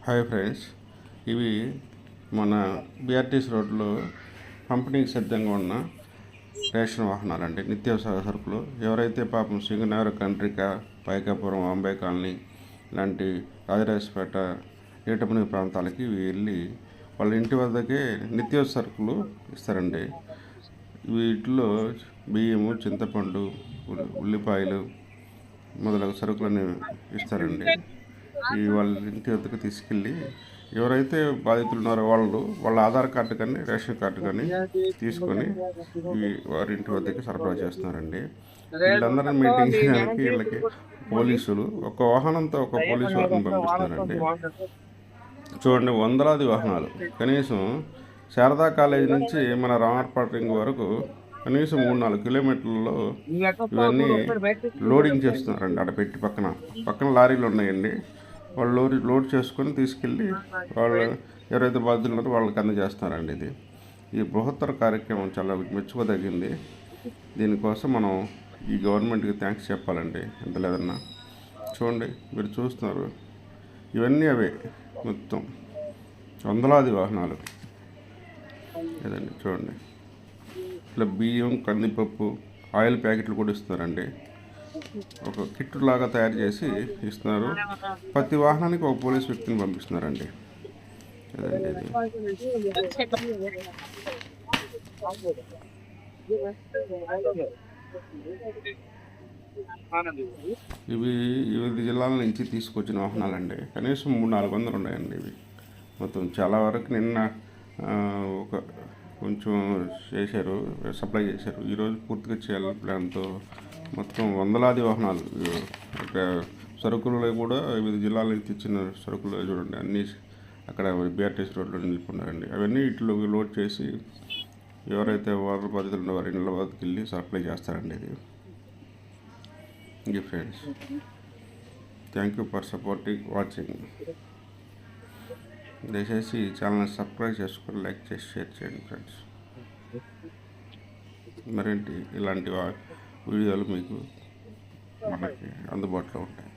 Hi friends, ఇవి మన బిఆర్టీసీ రోడ్లో పంపిణీకి సిద్ధంగా ఉన్న రేషన్ వాహనాలండి. నిత్యావసర సరుకులు ఎవరైతే పాపం సింగనగర్, కండ్రిక, పైకాపురం, అంబే కాలనీ లాంటి రాజరాజపేట, ఏటముని ప్రాంతాలకి వెళ్ళి వాళ్ళ ఇంటి వద్దకే నిత్యావసర సరుకులు ఇస్తారండి. వీటిలో బియ్యము, చింతపండు, ఉల్లిపాయలు మొదలగు సరుకులను ఇస్తారండి. ఈ వాళ్ళ ఇంటి వద్దకు తీసుకెళ్ళి ఎవరైతే బాధితులు ఉన్నారో వాళ్ళ ఆధార్ కార్డు కానీ రేషన్ కార్డు కానీ తీసుకొని వారి ఇంటి వద్దకు సరఫరా చేస్తున్నారండి. వీళ్ళందరినీ మెయింటైన్ చేయడానికి వీళ్ళకి పోలీసులు ఒక వాహనంతో ఒక పోలీసు వారిని పంపిస్తున్నారండి. చూడండి, వందలాది వాహనాలు. కనీసం శారదా కాలేజీ నుంచి మన రామర్పాట రింగ్ వరకు కనీసం 3-4 కిలోమీటర్లలో ఇవన్నీ లోడింగ్ చేస్తున్నారండి. అక్కడ పెట్టి పక్కన లారీలు ఉన్నాయండి. వాళ్ళు లోడ్ చేసుకొని తీసుకెళ్ళి వాళ్ళు ఎవరైతే బాధ్యులు ఉన్నారో వాళ్ళకి అందజేస్తున్నారండి. ఇది ఈ బృహత్తర కార్యక్రమం చాలా మెచ్చుకోదగింది. దీనికోసం మనం ఈ గవర్నమెంట్కి థ్యాంక్స్ చెప్పాలండి, ఎంత లేదన్నా. చూడండి, మీరు చూస్తున్నారు, ఇవన్నీ అవే మొత్తం వందలాది వాహనాలు లేదండి. చూడండి, ఇట్లా బియ్యం, కందిపప్పు, ఆయిల్ ప్యాకెట్లు కూడా ఇస్తున్నారండి. ఒక కిట్ లాగా తయారు చేసి ఇస్తున్నారు. ప్రతి వాహనానికి ఒక పోలీస్ వ్యక్తిని పంపిస్తున్నారండి. అదండి ఇది. ఇవి వివిధ జిల్లాల నుంచి తీసుకొచ్చిన వాహనాలండి. కనీసం 300-400 ఉన్నాయండి. ఇవి మొత్తం చాలా వరకు నిన్న ఒక కొంచెం చేశారు, సప్లై చేశారు. ఈరోజు పూర్తిగా చేయాలని ప్లాన్తో మొత్తం వందలాది వాహనాలు. సరుకులు కూడా వివిధ జిల్లాల నుంచి ఇచ్చిన సరుకులు చూడండి, అన్నీ అక్కడ బిఆర్టీసీ రోడ్లో నిలుపుకున్నారండి. అవన్నీ ఇట్లోకి లోడ్ చేసి ఎవరైతే వాటర్ బాధితులు ఉన్న వారి ఇళ్ళ వద్దకు వెళ్ళి సప్లై చేస్తారండి. ఇది friends, thank you for supporting watching. దయచేసి ఈ ఛానల్ని సబ్స్క్రైబ్ చేసుకొని లైక్ చేసి షేర్ చేయండి ఫ్రెండ్స్. మరేంటి ఇలాంటి వీడియోలు మీకు మనకి అందుబాటులో ఉంటాయి.